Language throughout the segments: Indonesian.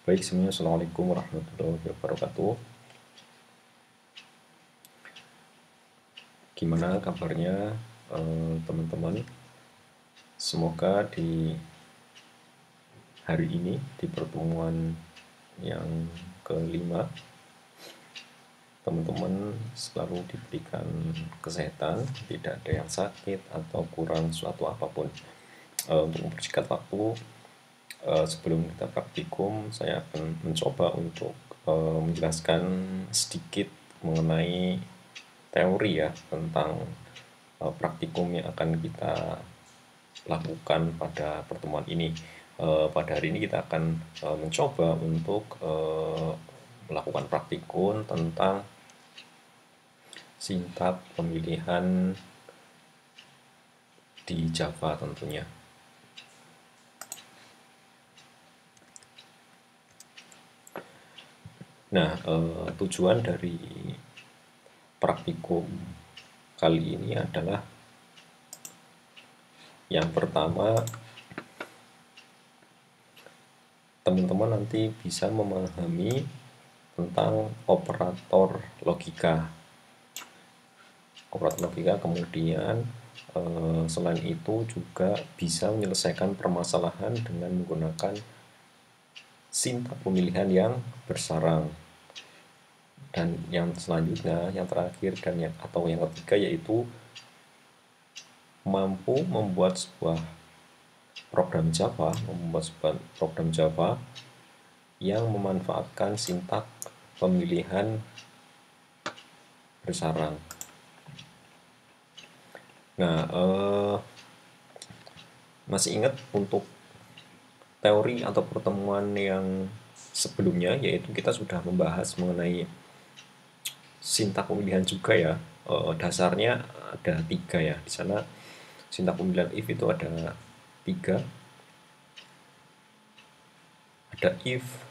Baik, semuanya Assalamualaikum warahmatullahi wabarakatuh. Gimana kabarnya teman-teman? Semoga di hari ini, di pertemuan yang kelima, teman-teman selalu diberikan kesehatan, tidak ada yang sakit atau kurang suatu apapun. Untuk mempersingkat waktu, sebelum kita praktikum, saya akan mencoba untuk menjelaskan sedikit mengenai teori ya tentang praktikum yang akan kita lakukan pada pertemuan ini. Pada hari ini kita akan mencoba untuk melakukan praktikum tentang sintaks pemilihan di Java tentunya. Nah, tujuan dari praktikum kali ini adalah yang pertama, teman-teman nanti bisa memahami tentang operator logika. Operator logika kemudian selain itu juga bisa menyelesaikan permasalahan dengan menggunakan sintaks pemilihan yang bersarang. Dan yang selanjutnya, yang terakhir dan atau yang ketiga yaitu mampu membuat sebuah program Java yang memanfaatkan sintaks pemilihan bersarang. Nah, masih ingat untuk teori atau pertemuan yang sebelumnya, yaitu kita sudah membahas mengenai sintaks pemilihan juga ya. Dasarnya ada 3 ya. Di sana sintaks pemilihan if itu ada 3. Ada if,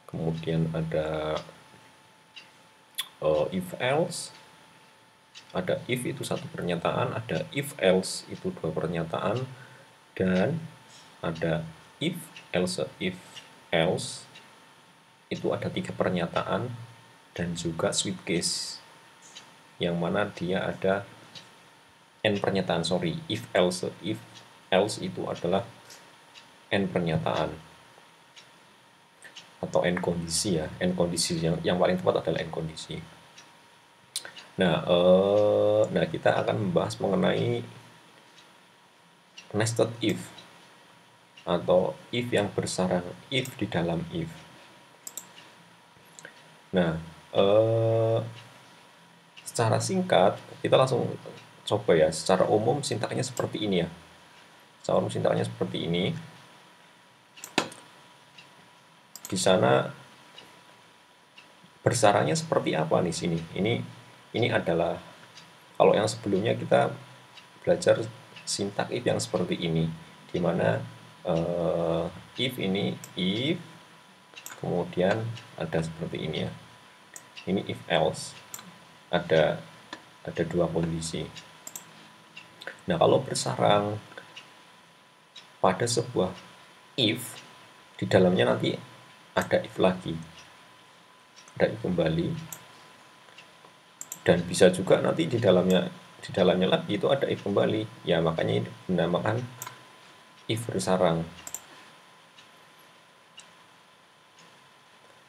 kemudian ada if else, ada if itu satu pernyataan, ada if else itu 2 pernyataan, dan ada if else itu ada 3 pernyataan dan juga switch case yang mana dia ada n pernyataan. If else itu adalah n pernyataan atau n kondisi ya. N kondisi yang paling tepat adalah n kondisi. Nah, kita akan membahas mengenai nested if atau if yang bersarang, if di dalam if. Nah, secara singkat kita langsung coba ya. Secara umum sintaksnya seperti ini ya. Secara umum sintaksnya seperti ini. Di sana bersarangnya seperti apa nih sini? Ini adalah, kalau yang sebelumnya kita belajar sintaks if yang seperti ini, di mana if ini if, kemudian ada seperti ini ya. Ini if else, ada 2 kondisi. Nah, kalau bersarang pada sebuah if, di dalamnya nanti ada if lagi, ada if kembali, dan bisa juga nanti di dalamnya lagi itu ada if kembali ya, makanya ini dinamakan if bersarang.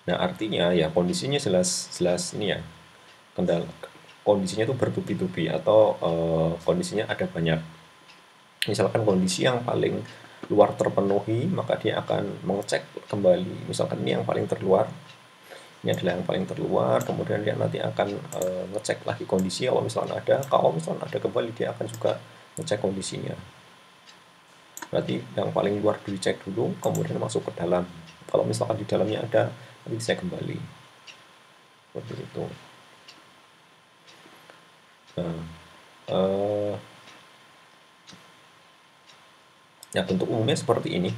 Nah, artinya ya kondisinya jelas ini ya, kondisinya itu bertubi-tubi atau kondisinya ada banyak. Misalkan kondisi yang paling luar terpenuhi, maka dia akan mengecek kembali. Misalkan ini yang paling terluar, ini adalah yang paling terluar, kemudian dia nanti akan ngecek lagi kondisi. Kalau misalnya ada kembali, dia akan juga ngecek kondisinya. Berarti yang paling luar dicek dulu, kemudian masuk ke dalam. Kalau misalkan di dalamnya ada, nanti dicek kembali. Seperti itu. Nah, ya bentuk umumnya seperti ini.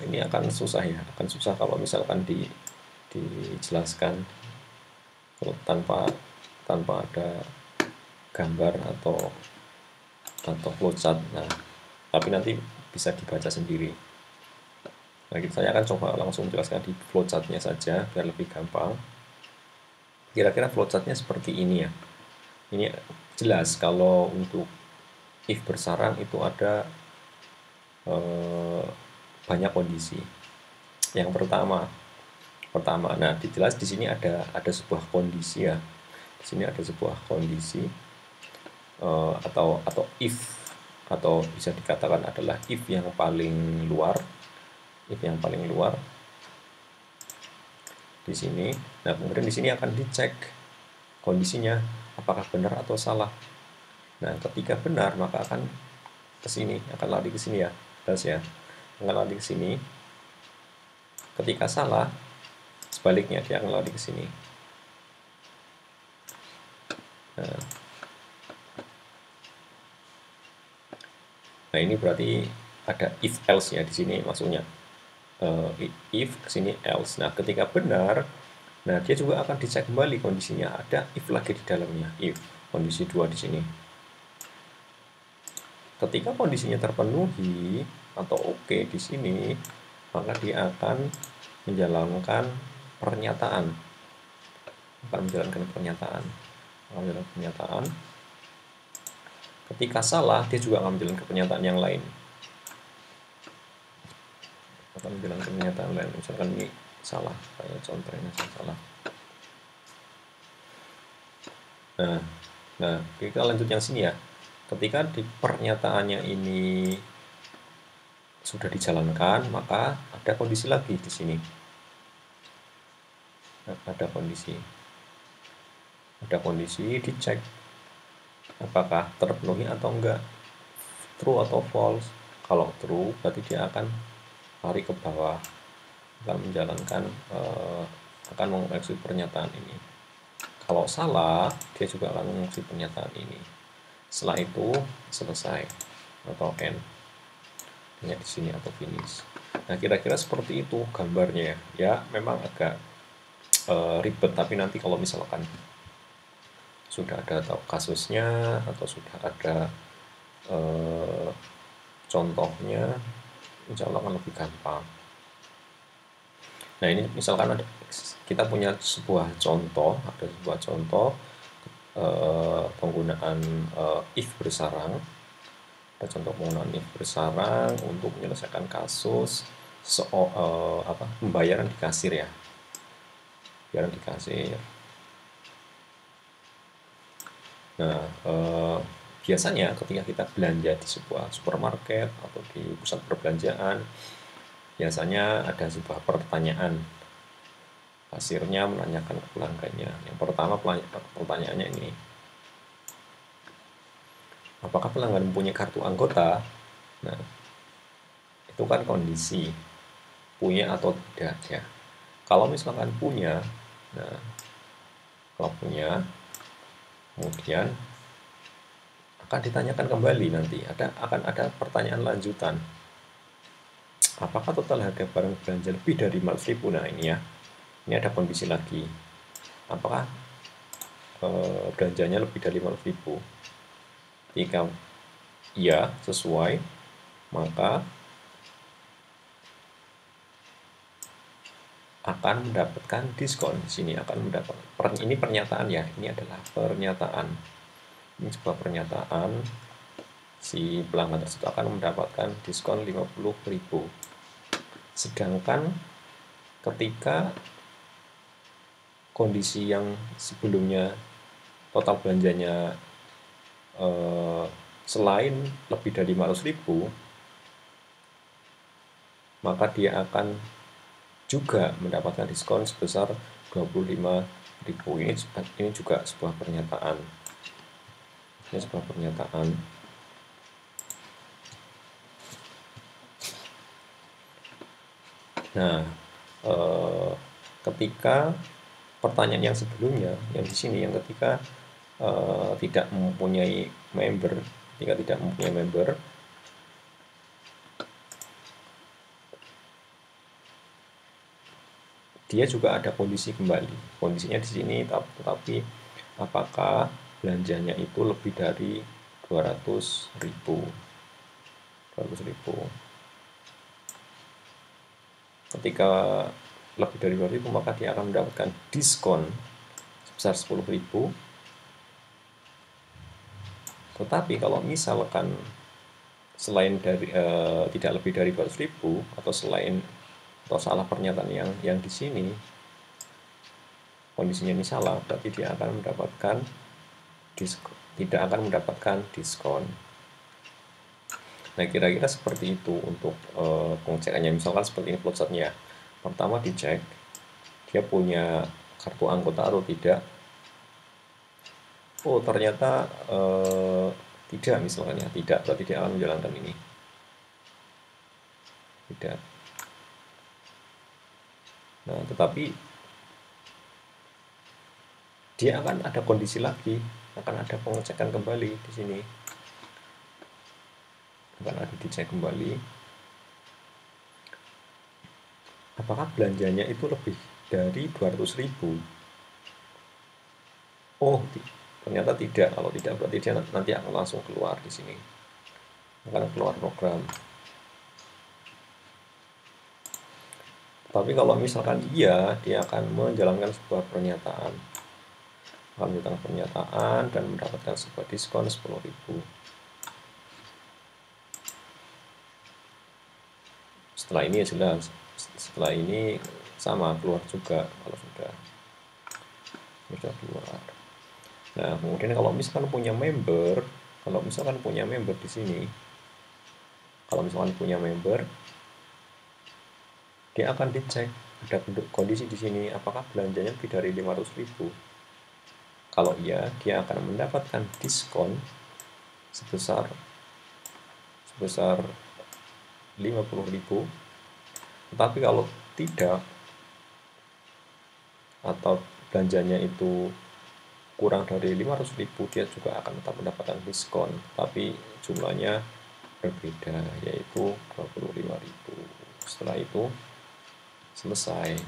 Ini akan susah ya, kalau misalkan dijelaskan tanpa ada gambar atau atau flowchart. Nah, tapi nanti bisa dibaca sendiri. Nah, saya akan coba langsung jelaskan di flowchartnya saja biar lebih gampang. Kira-kira flowchartnya seperti ini ya. Ini jelas kalau untuk if bersarang itu ada banyak kondisi. Yang pertama, nah jelas di sini ada sebuah kondisi ya. Di sini ada sebuah kondisi atau if, atau bisa dikatakan adalah if yang paling luar, di sini. Nah, kemudian di sini akan dicek kondisinya apakah benar atau salah. Nah, ketika benar maka akan ke sini, akan lari ke sini ya, akan lari ke sini. Ketika salah, sebaliknya dia akan lari ke sini. Nah, ini berarti ada if else ya di sini maksudnya. If ke sini else. Nah, ketika benar, nah dia juga akan dicek kembali kondisinya, ada if lagi di dalamnya, if kondisi 2 di sini. Ketika kondisinya terpenuhi atau oke di sini, maka dia akan menjalankan pernyataan. Ketika salah, dia juga akan menjalankan pernyataan yang lain. Misalkan ini salah, kayak contohnya salah. Nah, kita lanjut yang sini ya. Ketika di pernyataannya ini sudah dijalankan, maka ada kondisi lagi di sini. Ada kondisi dicek apakah terpenuhi atau enggak, true atau false. Kalau true berarti dia akan lari ke bawah, akan menjalankan akan mengeksekusi pernyataan ini. Kalau salah, dia juga akan mengeksekusi pernyataan ini. Setelah itu selesai atau end, hanya di sini atau finish. Nah, kira-kira seperti itu gambarnya ya. Ya, memang agak ribet, tapi nanti kalau misalkan sudah ada kasusnya atau sudah ada contohnya, insya Allah akan lebih gampang. Nah, ini misalkan kita punya sebuah contoh, penggunaan if bersarang. Ada contoh penggunaan if bersarang untuk menyelesaikan kasus pembayaran di kasir ya. Pembayaran di kasir. Nah, biasanya ketika kita belanja di sebuah supermarket atau di pusat perbelanjaan, biasanya ada sebuah pertanyaan. Kasirnya menanyakan ke pelanggannya. Yang pertama pertanyaannya ini, apakah pelanggan mempunyai kartu anggota? Nah, itu kan kondisi punya atau tidak ya. Kalau misalkan punya, nah kalau punya, kemudian akan ditanyakan kembali nanti, akan ada pertanyaan lanjutan. Apakah total harga barang belanja lebih dari 500.000? Nah, ini ya. Ini ada kondisi lagi. Apakah belanjanya lebih dari 500.000? Jika iya, sesuai, maka akan mendapatkan diskon. Di sini akan mendapat, ini pernyataan ya, ini adalah pernyataan. Ini sebuah pernyataan, si pelanggan tersebut akan mendapatkan diskon 50.000. Sedangkan ketika kondisi yang sebelumnya total belanjanya selain lebih dari 500.000, maka dia akan juga mendapatkan diskon sebesar 25.000. Ini juga sebuah pernyataan. Ini sebuah pernyataan. Nah, ketika pertanyaan yang sebelumnya, yang di sini, yang ketika tidak mempunyai member, dia juga ada kondisi kembali. Kondisinya di sini, tetapi apakah belanjanya itu lebih dari 200.000. Ketika lebih dari 200.000 maka dia akan mendapatkan diskon sebesar 10.000. Tetapi kalau misalkan selain dari tidak lebih dari 200.000 atau salah pernyataan yang di sini kondisinya ini salah, berarti dia akan mendapatkan tidak akan mendapatkan diskon. Nah, kira-kira seperti itu untuk pengecekannya. Misalkan seperti ini flowchartnya. Pertama dicek dia punya kartu anggota atau tidak. Oh, ternyata tidak, misalnya tidak, berarti dia akan menjalankan ini. Tidak. Nah, tetapi dia akan ada kondisi lagi, akan ada pengecekan kembali di sini. Akan ada dicek kembali. Apakah belanjanya itu lebih dari 200.000? Oh, ternyata tidak. Kalau tidak berarti dia nanti akan langsung keluar di sini. Akan keluar program. Tapi kalau misalkan iya, dia akan menjalankan sebuah pernyataan. Akan menjalankan pernyataan dan mendapatkan sebuah diskon 10.000. Setelah ini ya jelas. Setelah ini sama keluar juga kalau sudah keluar. Nah, kemudian kalau misalkan punya member di sini, kalau misalkan punya member, dia akan dicek ada kondisi di sini apakah belanjanya lebih dari 500.000. Kalau iya, dia akan mendapatkan diskon sebesar 50.000. Tetapi kalau tidak atau belanjanya itu kurang dari 500.000, dia juga akan tetap mendapatkan diskon, tapi jumlahnya berbeda, yaitu 25.000. Setelah itu selesai.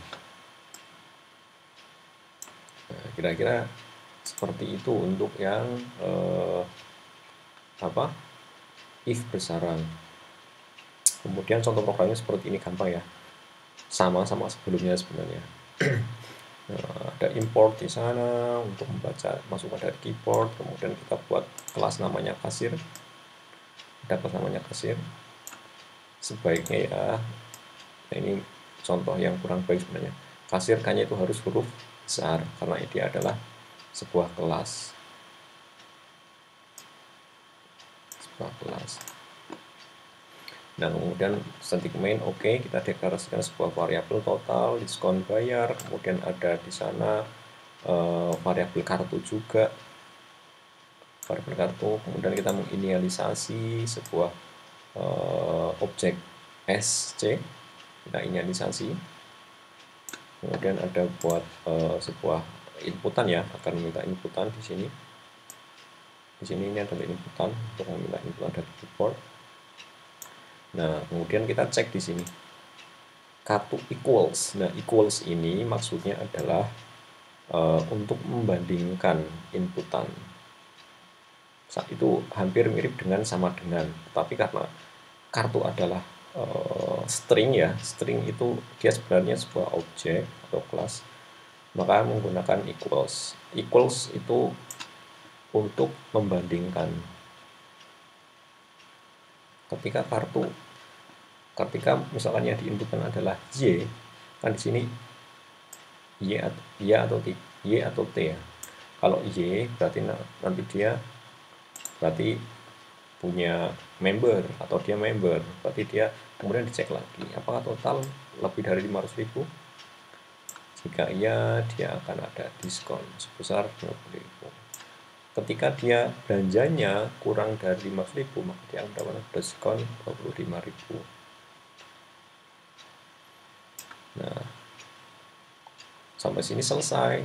Nah, kira-kira seperti itu untuk yang if bersarang. Kemudian contoh programnya seperti ini, gampang ya, sama sebelumnya sebenarnya. Nah, ada import di sana untuk membaca masukan dari keyboard. Kemudian kita buat kelas namanya kasir. Ada kelas namanya kasir. Sebaiknya ya, nah ini contoh yang kurang baik sebenarnya. Kasir kayaknya itu harus huruf besar karena dia adalah sebuah kelas. Nah, kemudian static main, oke, kita deklarasikan sebuah variabel total, diskon bayar, kemudian ada di sana variabel kartu juga, kemudian kita menginisialisasi sebuah objek SC, kita inisialisasi, kemudian ada buat sebuah inputan ya, akan meminta inputan di sini. Di sini ini adalah inputan untuk meminta inputan dari keyboard. Nah, kemudian kita cek di sini kartu equals. Nah, equals ini maksudnya adalah untuk membandingkan inputan. Saat itu hampir mirip dengan sama dengan, tapi karena kartu adalah string ya, string itu dia sebenarnya sebuah objek atau kelas, maka menggunakan equals. Equals itu untuk membandingkan. Ketika misalkan yang diinputkan adalah Y, kan di sini Y atau T ya. Kalau Y berarti nanti dia berarti punya member atau dia member, berarti dia kemudian dicek lagi apakah total lebih dari 500.000. Jika iya, dia akan ada diskon sebesar 50.000. Ketika dia belanjanya kurang dari 500.000, maka dia akan mendapatkan diskon 25.000. Nah, sampai sini selesai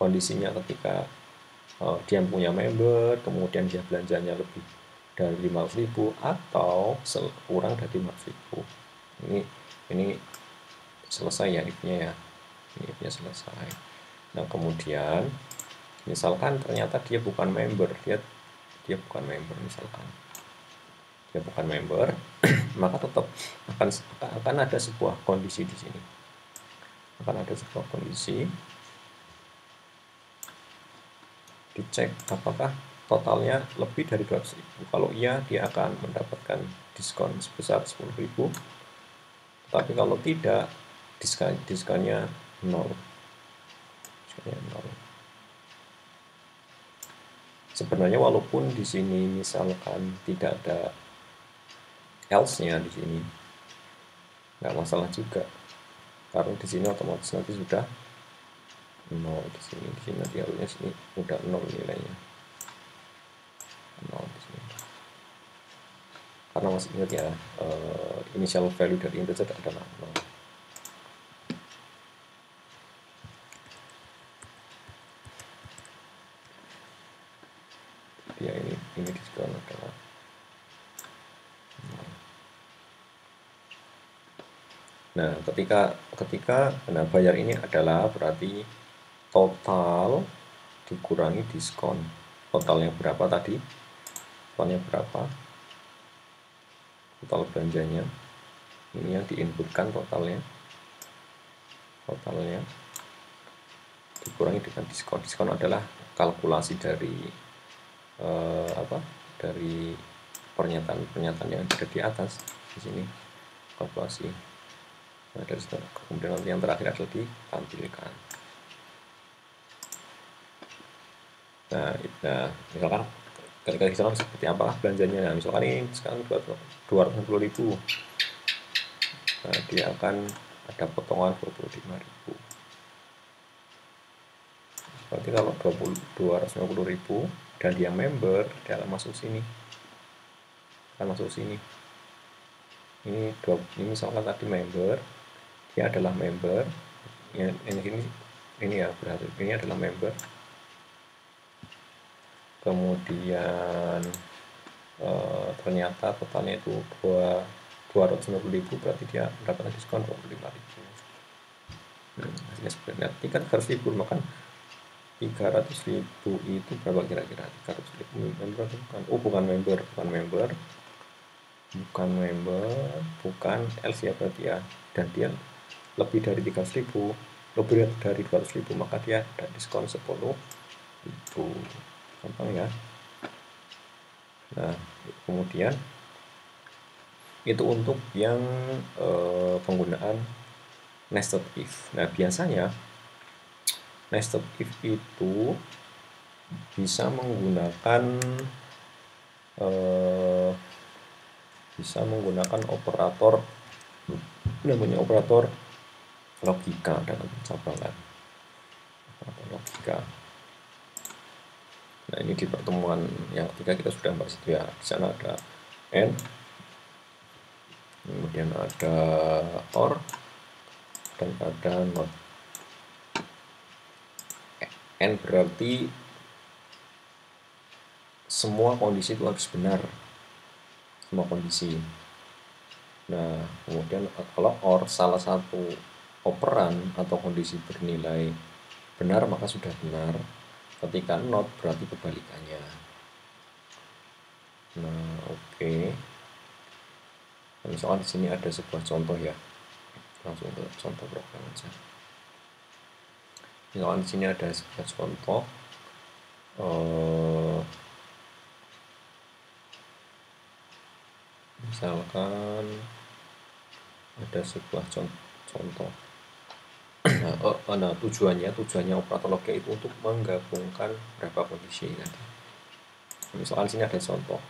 kondisinya ketika dia punya member, kemudian dia belanjanya lebih dari 500.000 atau kurang dari 500.000. Ini selesai ya if-nya ya. Ini if-nya selesai. Nah, kemudian misalkan ternyata dia bukan member, dia dia bukan member, misalkan dia bukan member, maka tetap akan ada sebuah kondisi di sini. Akan ada sebuah kondisi, dicek apakah totalnya lebih dari 200.000. Kalau iya, dia akan mendapatkan diskon sebesar 10.000. Tapi kalau tidak, diskonnya 0. Sebenarnya walaupun di sini misalkan tidak ada else-nya di sini, nggak masalah juga, karena di sini otomatis nanti sudah 0 di sini nanti harusnya sini udah 0 nilainya, 0 di sini. Karena masih ingat ya, initial value dari integer adalah 0. Ya ini diskon adalah 0. Nah, ketika bayar ini adalah berarti total dikurangi diskon. Totalnya berapa tadi? Totalnya berapa? Total belanjanya. Ini yang diinputkan totalnya. Totalnya dikurangi dengan diskon. Diskon adalah kalkulasi dari dari pernyataan yang ada di atas di sini, kalkulasi. Nah, dari situ kemudian nanti yang terakhir adalah ditampilkan. Nah, misalkan ketika misalkan seperti apa belanjanya. Nah, misalkan ini sekarang 260.000. Nah, dia akan ada potongan 25.000. Berarti kalau 250.000 dan dia member, dia akan masuk sini. Ini misalkan tadi member, dia adalah member. Ini ya, berarti ini adalah member. Kemudian ternyata totalnya itu 250.000, berarti dia mendapatkan diskon 25.000. Hasilnya sebenarnya nanti kan 300.000, makan 300.000 itu berapa kira-kira? 300.000 member bukan? Oh, bukan member, bukan else ya berarti ya. Dan dia lebih dari 300.000, lebih dari 200.000, maka dia ada diskon 10.000. Gampang ya. Nah, kemudian itu untuk yang penggunaan nested if. Nah, biasanya nested if itu bisa menggunakan operator, namanya operator logika dalam pencabangan. Operator logika. Nah, ini di pertemuan yang ketiga kita sudah bahas itu ya. Di sana ada n, kemudian ada or, dan ada not. N berarti semua kondisi itu harus benar, semua kondisi. Nah, kemudian kalau or salah satu operan atau kondisi bernilai benar, maka sudah benar. Ketika not berarti kebalikannya. Nah, oke. Misalkan di sini ada sebuah contoh ya, langsung ke contoh program aja. Misalkan di sini ada sebuah contoh, misalkan ada sebuah contoh. Nah, tujuannya operator logika itu untuk menggabungkan berapa kondisi tadi. Misalkan di sini ada contoh,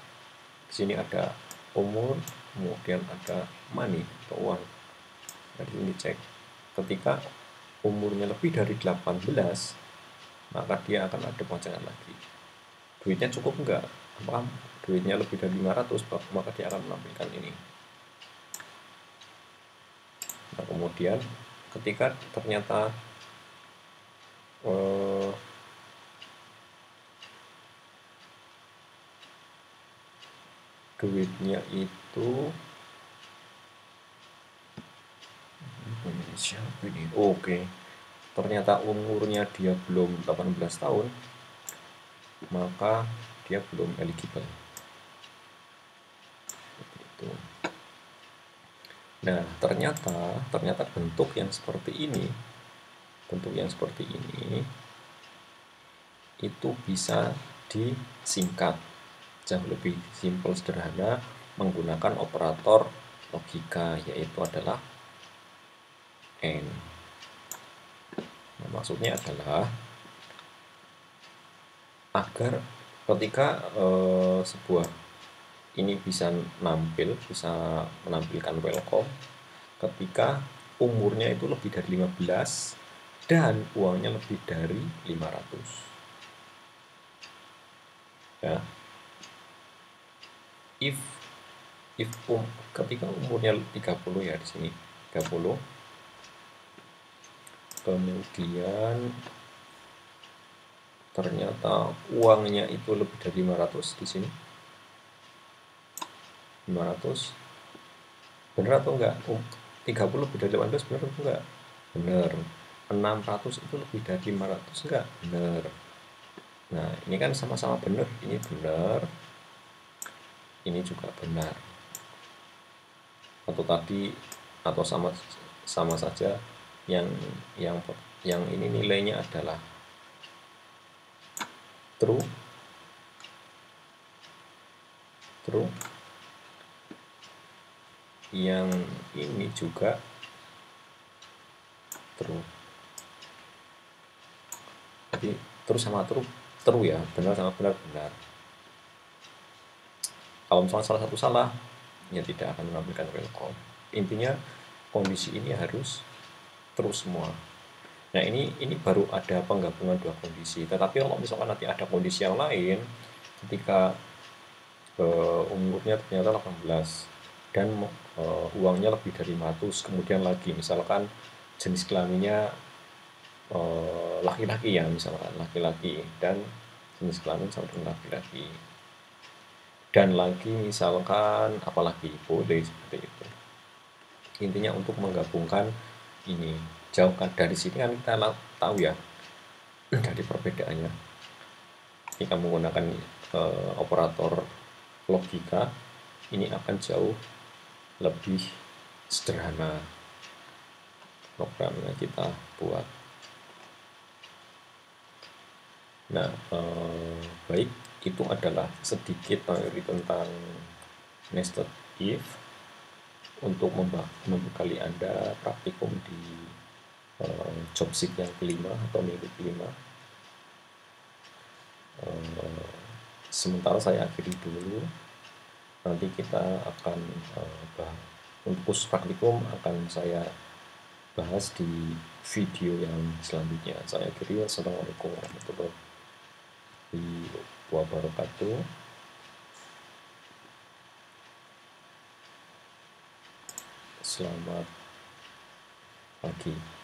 di sini ada umur, kemudian ada money atau uang. Nah, di sini cek ketika umurnya lebih dari 18, maka dia akan ada pajangan lagi. Duitnya cukup enggak? Apakah duitnya lebih dari 500, maka dia akan menampilkan ini. Nah, kemudian ketika ternyata duitnya itu siapa ini? Oke. Ternyata umurnya dia belum 18 tahun, maka dia belum eligible. Itu. Nah, ternyata bentuk yang seperti ini itu bisa disingkat jauh lebih simpel sederhana menggunakan operator logika, yaitu adalah AND. Nah, maksudnya adalah agar ketika sebuah ini bisa menampilkan welcome ketika umurnya itu lebih dari 15 dan uangnya lebih dari 500. Ya. Ketika umurnya 30 ya di sini 30, kemudian ternyata uangnya itu lebih dari 500 di sini. 500 benar atau enggak? 30 lebih dari 18 benar atau enggak? Benar. 600 itu lebih dari 500 enggak? Benar. Nah, ini kan sama-sama benar. Ini benar. Ini juga benar. Atau sama saja yang ini nilainya adalah true. Yang ini juga true. Jadi true sama true ya, benar sama benar. Kalau misalnya salah satu salah, ya tidak akan menampilkan welcome. Intinya kondisi ini harus true semua. Nah, ini baru ada penggabungan dua kondisi. Tetapi kalau misalkan nanti ada kondisi yang lain, ketika umurnya ternyata 18 dan uangnya lebih dari 500, kemudian lagi misalkan jenis kelaminnya laki-laki ya, misalkan laki-laki dan jenis kelamin sama dengan laki-laki, dan lagi misalkan apalagi boleh seperti itu. Intinya untuk menggabungkan ini, jauhkan dari sini kan kita tahu ya dari perbedaannya. Kita menggunakan operator logika, ini akan jauh lebih sederhana programnya kita buat. Nah, baik, itu adalah sedikit teori tentang nested if untuk membekali Anda praktikum di job sheet yang kelima atau minggu kelima. Sementara saya akhiri dulu. Nanti kita akan untuk praktikum akan saya bahas di video yang selanjutnya. Saya akhiri. Assalamualaikum warahmatullahi wabarakatuh. Selamat pagi.